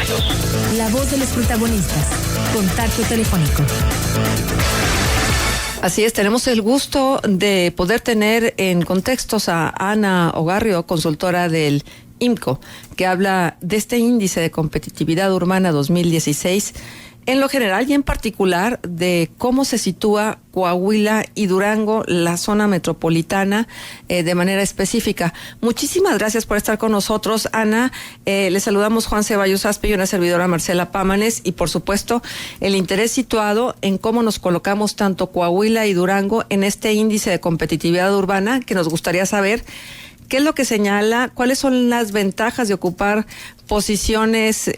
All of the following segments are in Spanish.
datos. La voz de los protagonistas. Contacto telefónico. Así es, tenemos el gusto de poder tener en contextos a Ana Ogarrio, consultora del IMCO, que habla de este índice de competitividad urbana 2016 en lo general y en particular de cómo se sitúa Coahuila y Durango, la zona metropolitana, de manera específica. Muchísimas gracias por estar con nosotros, Ana. Le saludamos Juan Ceballos Aspe y una servidora Marcela Pámanes, y por supuesto el interés situado en cómo nos colocamos tanto Coahuila y Durango en este índice de competitividad urbana, que nos gustaría saber qué es lo que señala, cuáles son las ventajas de ocupar posiciones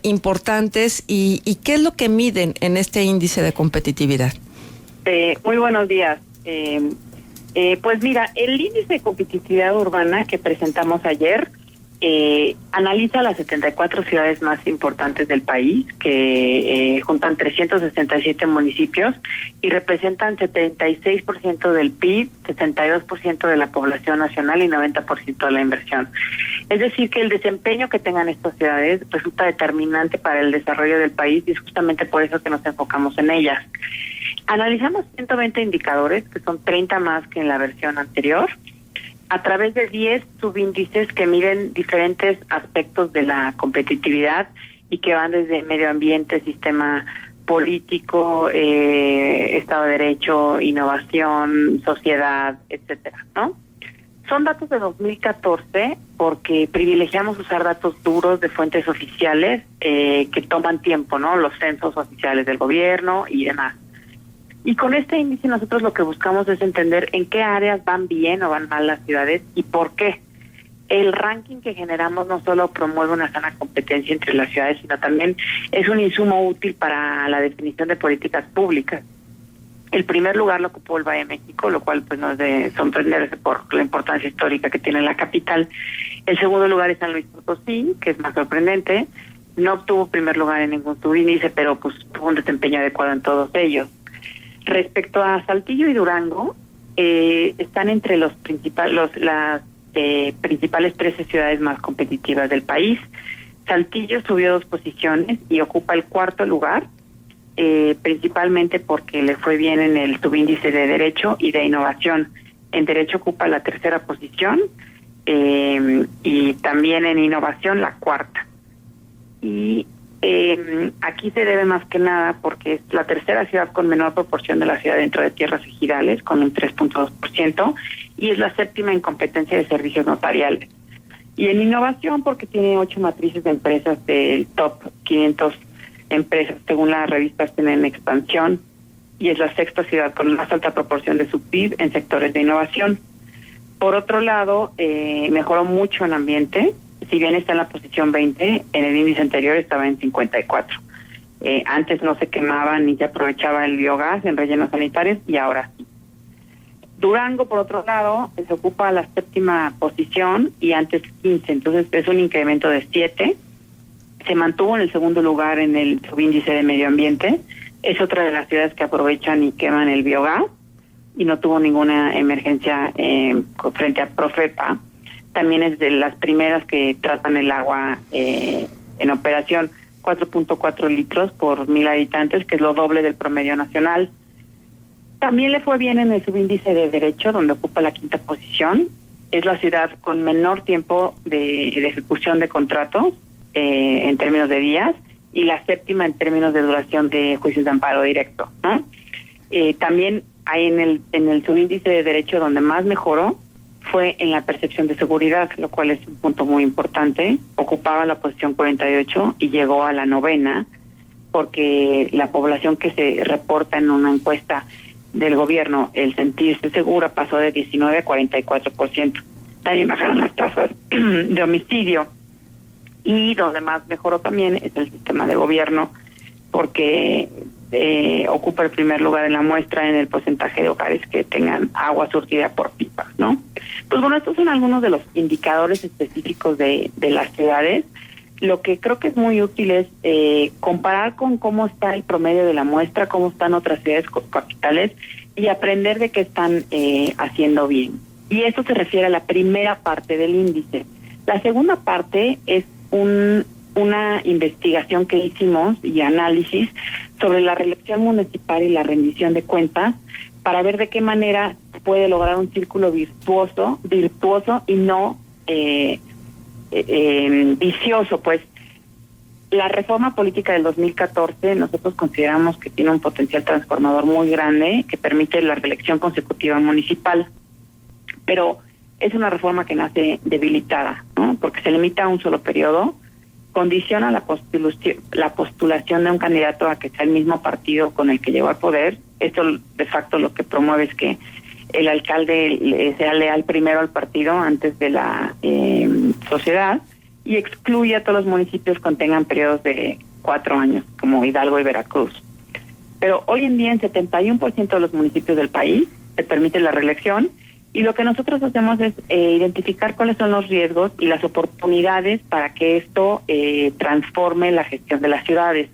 importantes y qué es lo que miden en este índice de competitividad. Muy buenos días. Pues mira, el índice de competitividad urbana que presentamos ayer analiza las 74 ciudades más importantes del país, que juntan 367 municipios y representan 76% del PIB, 62% de la población nacional y 90% de la inversión. Es decir, que el desempeño que tengan estas ciudades resulta determinante para el desarrollo del país, y es justamente por eso que nos enfocamos en ellas. Analizamos 120 indicadores, que son 30 más que en la versión anterior, a través de 10 subíndices que miden diferentes aspectos de la competitividad y que van desde medio ambiente, sistema político, Estado de Derecho, innovación, sociedad, etcétera, ¿no? Son datos de 2014 porque privilegiamos usar datos duros de fuentes oficiales que toman tiempo, ¿no? Los censos oficiales del gobierno y demás. Y con este índice nosotros lo que buscamos es entender en qué áreas van bien o van mal las ciudades y por qué. El ranking que generamos no solo promueve una sana competencia entre las ciudades, sino también es un insumo útil para la definición de políticas públicas. El primer lugar lo ocupó el Valle de México, lo cual pues no es de sorprenderse por la importancia histórica que tiene la capital. El segundo lugar es San Luis Potosí, que es más sorprendente. No obtuvo primer lugar en ningún subíndice, pero pues tuvo un desempeño adecuado en todos ellos. Respecto a Saltillo y Durango, están entre las principales 13 ciudades más competitivas del país. Saltillo subió 2 posiciones y ocupa el 4º lugar, principalmente porque le fue bien en el subíndice de Derecho y de Innovación. En Derecho ocupa la 3ª posición y también en Innovación la 4ª. Y aquí se debe más que nada porque es la 3ª ciudad con menor proporción de la ciudad dentro de tierras ejidales, con un 3.2%, y es la 7ª en competencia de servicios notariales. Y en innovación porque tiene 8 matrices de empresas del top 500 empresas, según la revista en Expansión, y es la 6ª ciudad con más alta proporción de su PIB en sectores de innovación. Por otro lado, mejoró mucho en ambiente. Si bien está en la posición 20, en el índice anterior estaba en 54. Antes no se quemaba ni se aprovechaba el biogás en rellenos sanitarios y ahora sí. Durango, por otro lado, se ocupa la 7ª posición y antes 15, entonces es un incremento de 7. Se mantuvo en el 2º lugar en el subíndice de medio ambiente. Es otra de las ciudades que aprovechan y queman el biogás y no tuvo ninguna emergencia frente a Profepa. También es de las primeras que tratan el agua en operación, 4.4 litros por 1,000 habitantes, que es lo doble del promedio nacional. También le fue bien en el subíndice de Derecho, donde ocupa la 5ª posición. Es la ciudad con menor tiempo de ejecución de contratos en términos de días y la 7ª en términos de duración de juicios de amparo directo, ¿no? También hay en el subíndice de Derecho donde más mejoró fue en la percepción de seguridad, lo cual es un punto muy importante. Ocupaba la posición 48 y llegó a la 9ª, porque la población que se reporta en una encuesta del gobierno, el sentirse segura, pasó de 19 a 44%. También bajaron las tasas de homicidio. Y donde más mejoró también es el sistema de gobierno, porque ocupa el primer lugar en la muestra en el porcentaje de hogares que tengan agua surtida por pipa, ¿no? Pues bueno, estos son algunos de los indicadores específicos de las ciudades. Lo que creo que es muy útil es comparar con cómo está el promedio de la muestra, cómo están otras ciudades capitales y aprender de qué están haciendo bien. Y esto se refiere a la primera parte del índice. La segunda parte es un una investigación que hicimos y análisis sobre la reelección municipal y la rendición de cuentas para ver de qué manera puede lograr un círculo virtuoso y no vicioso. Pues la reforma política del 2014 nosotros consideramos que tiene un potencial transformador muy grande que permite la reelección consecutiva municipal, pero es una reforma que nace debilitada, ¿no? Porque se limita a un solo periodo, condiciona la postulación de un candidato a que sea el mismo partido con el que llegó al poder. Esto de facto lo que promueve es que el alcalde sea leal primero al partido antes de la sociedad, y excluye a todos los municipios que contengan periodos de 4 años, como Hidalgo y Veracruz. Pero hoy en día en 71% de los municipios del país se permite la reelección, y lo que nosotros hacemos es identificar cuáles son los riesgos y las oportunidades para que esto transforme la gestión de las ciudades.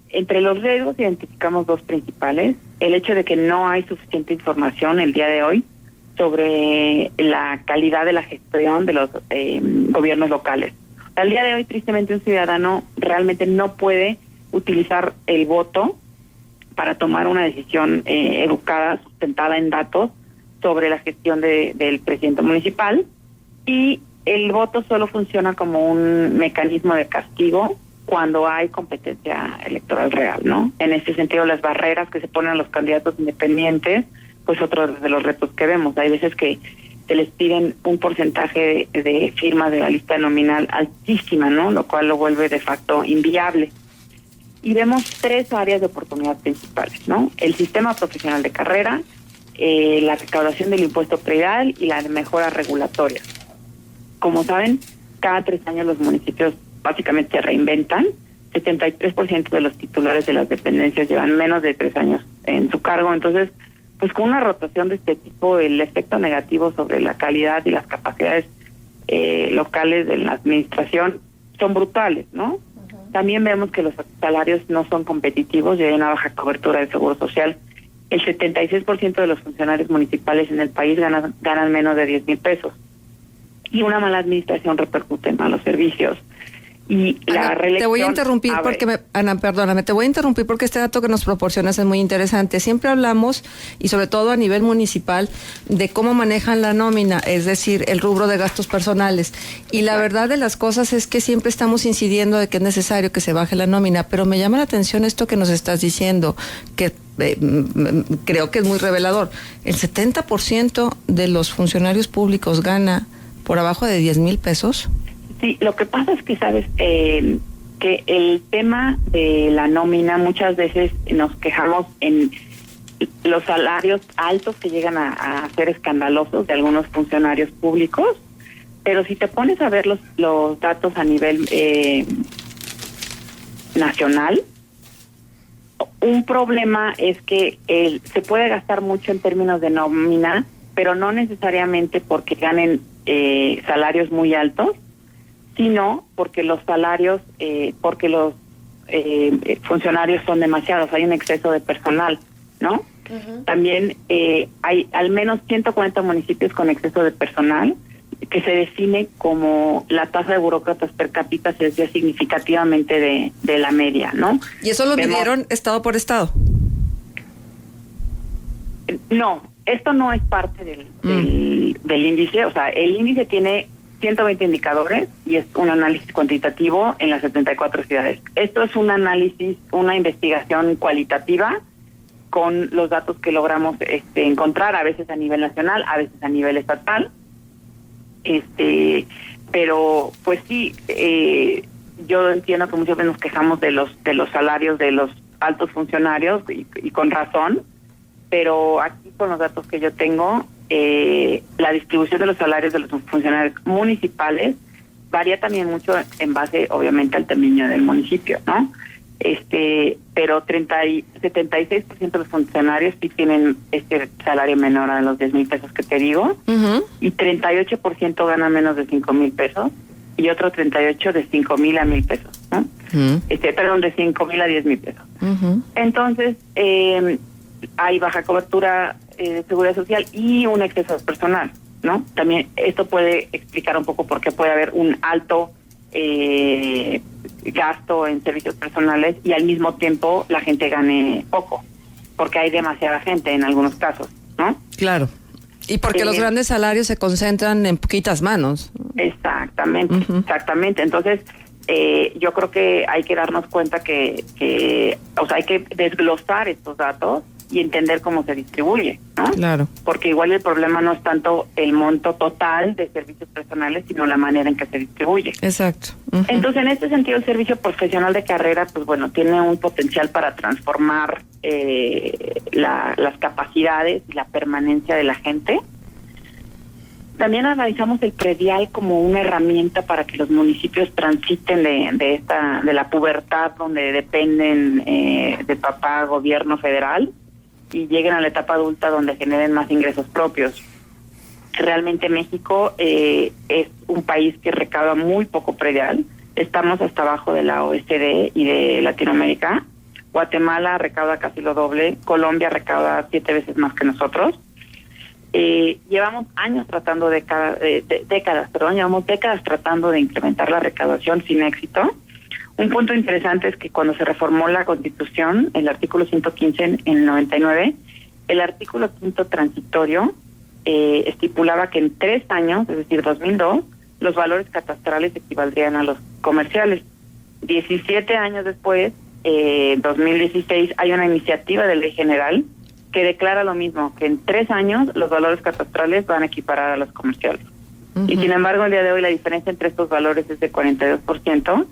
Entre los riesgos identificamos 2 principales: el hecho de que no hay suficiente información el día de hoy sobre la calidad de la gestión de los gobiernos locales. Al día de hoy, tristemente, un ciudadano realmente no puede utilizar el voto para tomar una decisión educada, sustentada en datos, sobre la gestión del presidente municipal, y el voto solo funciona como un mecanismo de castigo cuando hay competencia electoral real, ¿no? En este sentido, las barreras que se ponen a los candidatos independientes, pues otro de los retos que vemos. Hay veces que se les piden un porcentaje de firmas de la lista nominal altísima, ¿no? Lo cual lo vuelve de facto inviable. Y vemos 3 áreas de oportunidad principales, ¿no? El sistema profesional de carrera, la recaudación del impuesto predial y la mejora regulatoria. Como saben, cada 3 años los municipios básicamente se reinventan. 73% de los titulares de las dependencias llevan menos de 3 años en su cargo. Entonces, pues con una rotación de este tipo, el efecto negativo sobre la calidad y las capacidades locales de la administración son brutales, ¿no? También vemos que los salarios no son competitivos y hay una baja cobertura de seguro social. El 76% de los funcionarios municipales en el país ganan menos de 10,000 pesos. Y una mala administración repercute en malos servicios. Y la reelección... Te voy a interrumpir porque, Ana, perdóname, te voy a interrumpir porque este dato que nos proporcionas es muy interesante. Siempre hablamos, y sobre todo a nivel municipal, de cómo manejan la nómina, es decir, el rubro de gastos personales. Y la verdad de las cosas es que siempre estamos incidiendo de que es necesario que se baje la nómina, pero me llama la atención esto que nos estás diciendo, que creo que es muy revelador. El 70% de los funcionarios públicos gana por abajo de 10,000 pesos. Sí, lo que pasa es que, sabes, que el tema de la nómina, muchas veces nos quejamos en los salarios altos que llegan a ser escandalosos de algunos funcionarios públicos, pero si te pones a ver los datos a nivel nacional, un problema es que se puede gastar mucho en términos de nómina, pero no necesariamente porque ganen salarios muy altos, sino porque los salarios, porque los funcionarios son demasiados, hay un exceso de personal, ¿no? Uh-huh. También hay al menos 140 municipios con exceso de personal, que se define como la tasa de burócratas per cápita se desvía significativamente de la media, ¿no? ¿Y eso lo midieron estado por estado? No, esto no es parte del índice. O sea, el índice tiene 120 indicadores y es un análisis cuantitativo en las 74 ciudades. Esto es un análisis, una investigación cualitativa con los datos que logramos encontrar, a veces a nivel nacional, a veces a nivel estatal. Pero pues sí, yo entiendo que muchas veces nos quejamos de los salarios de los altos funcionarios y con razón, pero aquí con los datos que yo tengo, la distribución de los salarios de los funcionarios municipales varía también mucho en base, obviamente, al tamaño del municipio, ¿no? Pero 76% de los funcionarios sí tienen salario menor a los 10,000 pesos que te digo, uh-huh, y 38% ganan menos de 5,000 pesos y otro 38% de 5,000 a 1,000 pesos, ¿no? Uh-huh. Perdón, de 5,000 a 10,000 pesos. Uh-huh. Entonces, hay baja cobertura de seguridad social y un exceso de personal, ¿no? También esto puede explicar un poco por qué puede haber un alto gasto en servicios personales y al mismo tiempo la gente gane poco, porque hay demasiada gente en algunos casos, ¿no? Claro. Y porque los grandes salarios se concentran en poquitas manos. Exactamente, exactamente. Entonces, yo creo que hay que darnos cuenta que hay que desglosar estos datos y entender cómo se distribuye, ¿no? Claro. Porque igual el problema no es tanto el monto total de servicios personales, sino la manera en que se distribuye. Exacto. Entonces, en este sentido, el servicio profesional de carrera, pues bueno, tiene un potencial para transformar las capacidades y la permanencia de la gente. También analizamos el predial como una herramienta para que los municipios transiten de la pubertad, donde dependen de papá, gobierno federal, y lleguen a la etapa adulta donde generen más ingresos propios. Realmente México es un país que recauda muy poco predial. Estamos hasta abajo de la OECD y de Latinoamérica. Guatemala recauda casi lo doble. Colombia recauda 7 veces más que nosotros. Llevamos años tratando llevamos décadas tratando de incrementar la recaudación sin éxito. Un punto interesante es que cuando se reformó la Constitución, el artículo 115 en el 99, el artículo 5 transitorio estipulaba que en 3 años, es decir, 2002, los valores catastrales equivaldrían a los comerciales. 17 años después, 2016, hay una iniciativa de ley general que declara lo mismo, que en 3 años los valores catastrales van a equiparar a los comerciales. Y sin embargo, el día de hoy la diferencia entre estos valores es de 42%,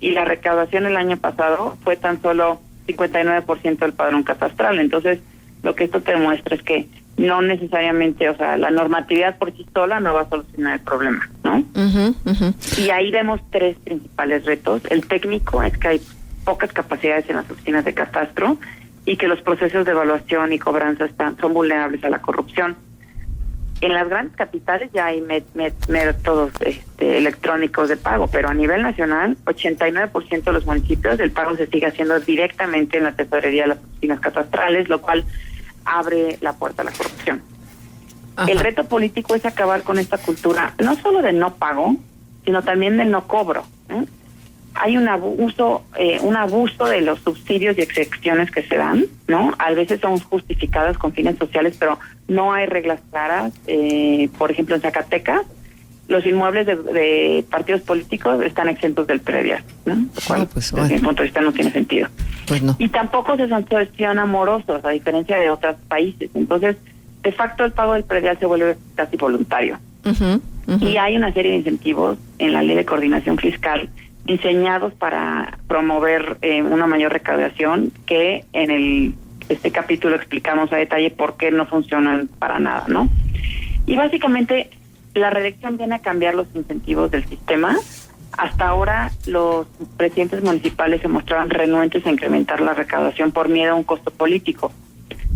y la recaudación el año pasado fue tan solo 59% del padrón catastral. Entonces, lo que esto te demuestra es que no necesariamente, la normatividad por sí sola no va a solucionar el problema, ¿no? Y ahí vemos 3 principales retos. El técnico es que hay pocas capacidades en las oficinas de catastro y que los procesos de evaluación y cobranza son vulnerables a la corrupción. En las grandes capitales ya hay métodos electrónicos de pago, pero a nivel nacional, 89% de los municipios el pago se sigue haciendo directamente en la tesorería de las oficinas catastrales, lo cual abre la puerta a la corrupción. Ajá. El reto político es acabar con esta cultura, no solo de no pago, sino también del no cobro, ¿eh? Hay un abuso de los subsidios y excepciones que se dan, ¿no? A veces son justificadas con fines sociales, pero no hay reglas claras. Por ejemplo, en Zacatecas, los inmuebles de partidos políticos están exentos del predial, ¿no? Lo cual, desde mi punto de vista, no tiene sentido. Pues no. Y tampoco se sancionan morosos, a diferencia de otros países. Entonces, de facto, el pago del predial se vuelve casi voluntario. Y hay una serie de incentivos en la Ley de Coordinación Fiscal diseñados para promover una mayor recaudación, que en este capítulo explicamos a detalle por qué no funcionan para nada, ¿no? Y básicamente la reelección viene a cambiar los incentivos del sistema. Hasta ahora los presidentes municipales se mostraban renuentes a incrementar la recaudación por miedo a un costo político.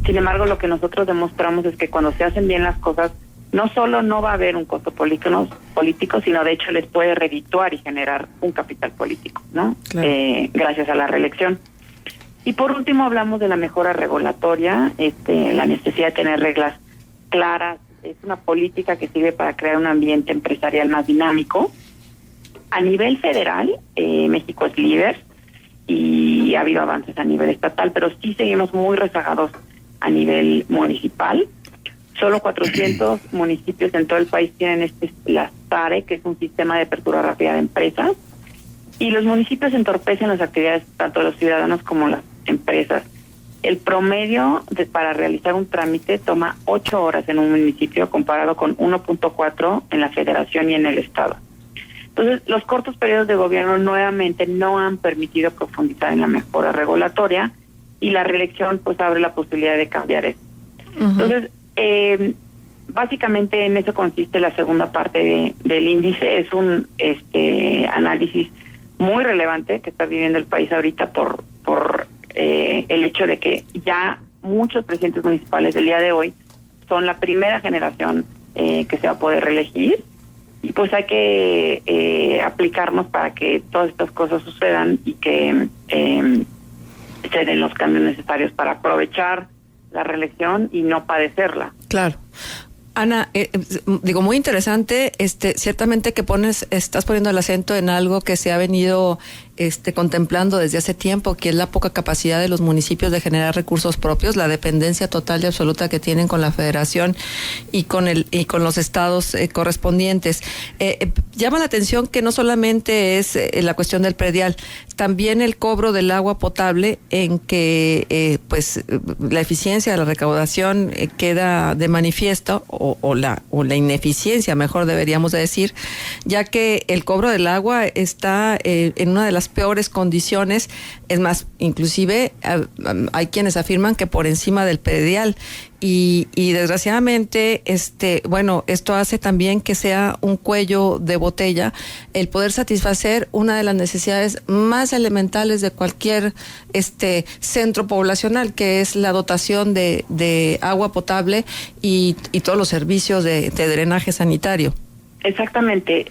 Sin embargo, lo que nosotros demostramos es que cuando se hacen bien las cosas, no solo no va a haber un costo político, sino de hecho les puede redituar y generar un capital político, ¿no? Claro. Gracias a la reelección. Y por último hablamos de la mejora regulatoria, la necesidad de tener reglas claras. Es una política que sirve para crear un ambiente empresarial más dinámico. A nivel federal, México es líder y ha habido avances a nivel estatal, pero sí seguimos muy rezagados a nivel municipal. Solo 400 municipios en todo el país tienen la SARE, que es un sistema de apertura rápida de empresas, y los municipios entorpecen las actividades tanto de los ciudadanos como las empresas. El promedio para realizar un trámite toma 8 horas en un municipio, comparado con 1.4 en la federación y en el estado. Entonces, los cortos periodos de gobierno nuevamente no han permitido profundizar en la mejora regulatoria, y la reelección pues abre la posibilidad de cambiar eso. Entonces, básicamente en eso consiste la segunda parte del índice. Es un análisis muy relevante que está viviendo el país ahorita por el hecho de que ya muchos presidentes municipales del día de hoy son la primera generación que se va a poder reelegir, y pues hay que aplicarnos para que todas estas cosas sucedan y que se den los cambios necesarios para aprovechar la reelección y no padecerla. Claro. Ana, digo, muy interesante, ciertamente que estás poniendo el acento en algo que se ha venido contemplando desde hace tiempo, que es la poca capacidad de los municipios de generar recursos propios, la dependencia total y absoluta que tienen con la Federación y con los estados correspondientes. Llama la atención que no solamente es la cuestión del predial, también el cobro del agua potable, en que pues la eficiencia de la recaudación queda de manifiesto, o la ineficiencia, mejor deberíamos de decir, ya que el cobro del agua está en una de las peores condiciones. Es más, inclusive hay quienes afirman que por encima del predial, y desgraciadamente esto hace también que sea un cuello de botella el poder satisfacer una de las necesidades más elementales de cualquier centro poblacional, que es la dotación de agua potable y todos los servicios de drenaje sanitario. Exactamente.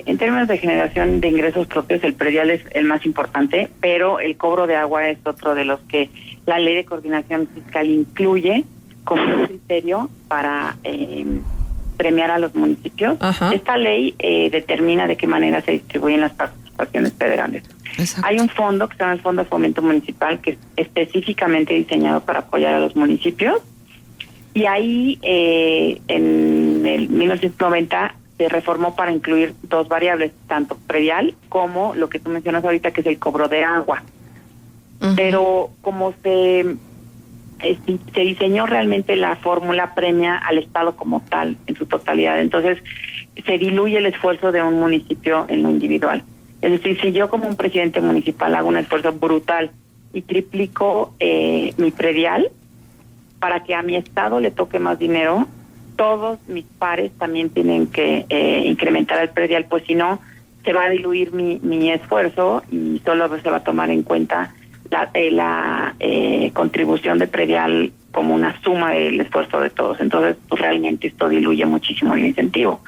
En términos de generación de ingresos propios, el predial es el más importante, pero el cobro de agua es otro de los que la Ley de Coordinación Fiscal incluye como un criterio para premiar a los municipios. Ajá. Esta ley determina de qué manera se distribuyen las participaciones federales. Exacto. Hay un fondo que se llama el Fondo de Fomento Municipal, que es específicamente diseñado para apoyar a los municipios, y ahí en el 1990 se reformó para incluir dos variables, tanto predial como lo que tú mencionas ahorita, que es el cobro de agua. Uh-huh. Pero como se diseñó realmente, la fórmula premia al Estado como tal, en su totalidad. Entonces, se diluye el esfuerzo de un municipio en lo individual. Es decir, si yo como un presidente municipal hago un esfuerzo brutal y triplico mi predial para que a mi Estado le toque más dinero, todos mis pares también tienen que incrementar el predial, pues si no, se va a diluir mi esfuerzo y solo se va a tomar en cuenta la contribución de predial como una suma del esfuerzo de todos. Entonces, pues, realmente esto diluye muchísimo el incentivo.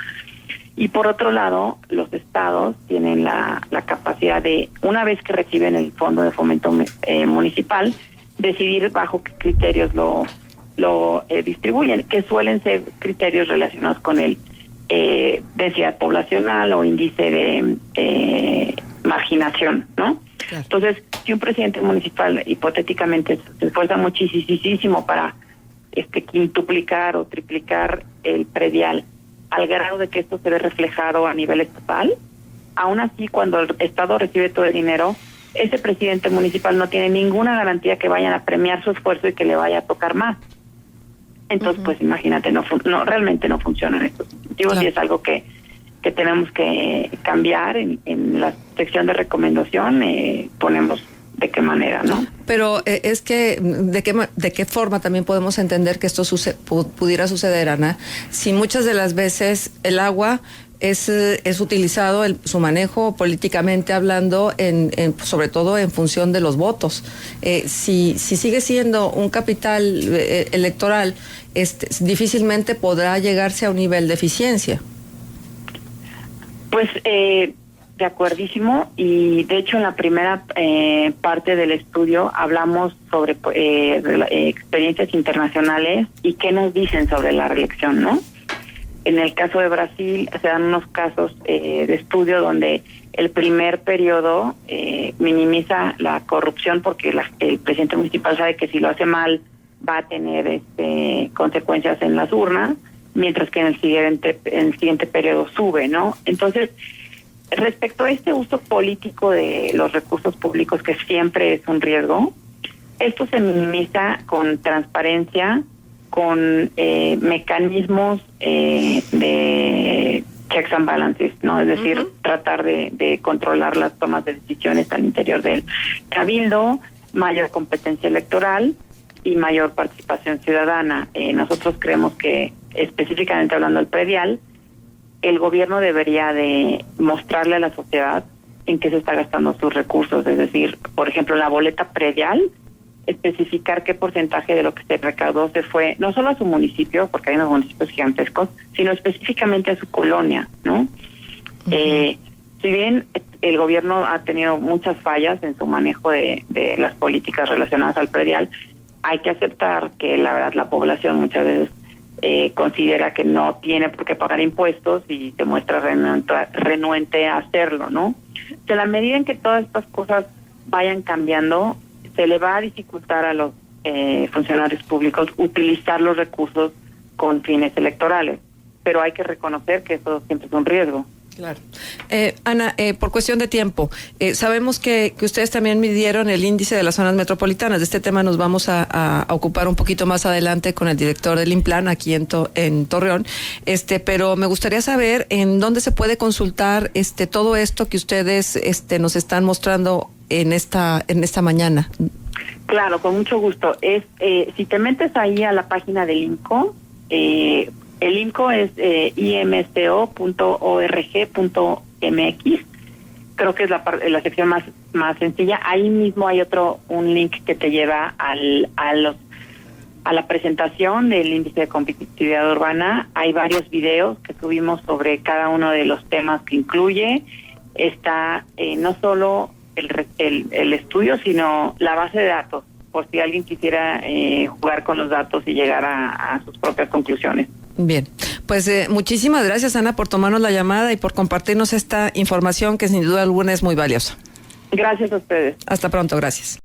Y por otro lado, los estados tienen la capacidad de, una vez que reciben el Fondo de Fomento Municipal, decidir bajo qué criterios lo distribuyen, que suelen ser criterios relacionados con el densidad poblacional o índice de marginación, ¿no? Claro. Entonces, si un presidente municipal hipotéticamente se esfuerza muchísimo para quintuplicar o triplicar el predial al grado de que esto se ve reflejado a nivel estatal, aún así, cuando el Estado recibe todo el dinero, ese presidente municipal no tiene ninguna garantía que vayan a premiar su esfuerzo y que le vaya a tocar más. Entonces, uh-huh, pues imagínate, realmente no funcionan estos incentivos. Claro. Y es algo que tenemos que cambiar. En la sección de recomendación ponemos de qué manera, ¿no? Pero es que, ¿de qué forma también podemos entender que esto pudiera suceder, Ana? Si muchas de las veces el agua es utilizado, su manejo políticamente hablando, sobre todo en función de los votos. Si sigue siendo un capital electoral, difícilmente podrá llegarse a un nivel de eficiencia. Pues de acuerdísimo, y de hecho en la primera parte del estudio hablamos sobre experiencias internacionales y qué nos dicen sobre la reelección, ¿no? En el caso de Brasil se dan unos casos de estudio donde el primer periodo minimiza la corrupción porque el presidente municipal sabe que si lo hace mal va a tener consecuencias en las urnas, mientras que en el siguiente periodo sube, ¿no? Entonces, respecto a este uso político de los recursos públicos, que siempre es un riesgo, esto se minimiza con transparencia, con mecanismos de checks and balances, ¿no? Es decir, uh-huh, tratar de controlar las tomas de decisiones al interior del cabildo, mayor competencia electoral y mayor participación ciudadana. Nosotros creemos que, específicamente hablando del predial, el gobierno debería de mostrarle a la sociedad en qué se está gastando sus recursos. Es decir, por ejemplo, la boleta predial, especificar qué porcentaje de lo que se recaudó se fue no solo a su municipio, porque hay unos municipios gigantescos, sino específicamente a su colonia, ¿no? Uh-huh. Si bien el gobierno ha tenido muchas fallas en su manejo de las políticas relacionadas al predial, hay que aceptar que la verdad la población muchas veces considera que no tiene por qué pagar impuestos y se muestra renuente a hacerlo, ¿no? De la medida en que todas estas cosas vayan cambiando, se le va a dificultar a los funcionarios públicos utilizar los recursos con fines electorales, pero hay que reconocer que eso siempre es un riesgo. Claro. Ana, por cuestión de tiempo, sabemos que ustedes también midieron el índice de las zonas metropolitanas. De este tema nos vamos a ocupar un poquito más adelante con el director del INPLAN aquí en Torreón. Pero me gustaría saber en dónde se puede consultar todo esto que ustedes nos están mostrando en esta mañana. Claro, con mucho gusto. Si te metes ahí a la página del INCO, el INCO es imco.org.mx. Creo que es la sección más sencilla. Ahí mismo hay un link que te lleva a la presentación del índice de competitividad urbana. Hay varios videos que subimos sobre cada uno de los temas que incluye. Está no solo el estudio, sino la base de datos, por si alguien quisiera jugar con los datos y llegar a sus propias conclusiones. Bien, pues muchísimas gracias, Ana, por tomarnos la llamada y por compartirnos esta información que sin duda alguna es muy valiosa. Gracias a ustedes. Hasta pronto, gracias.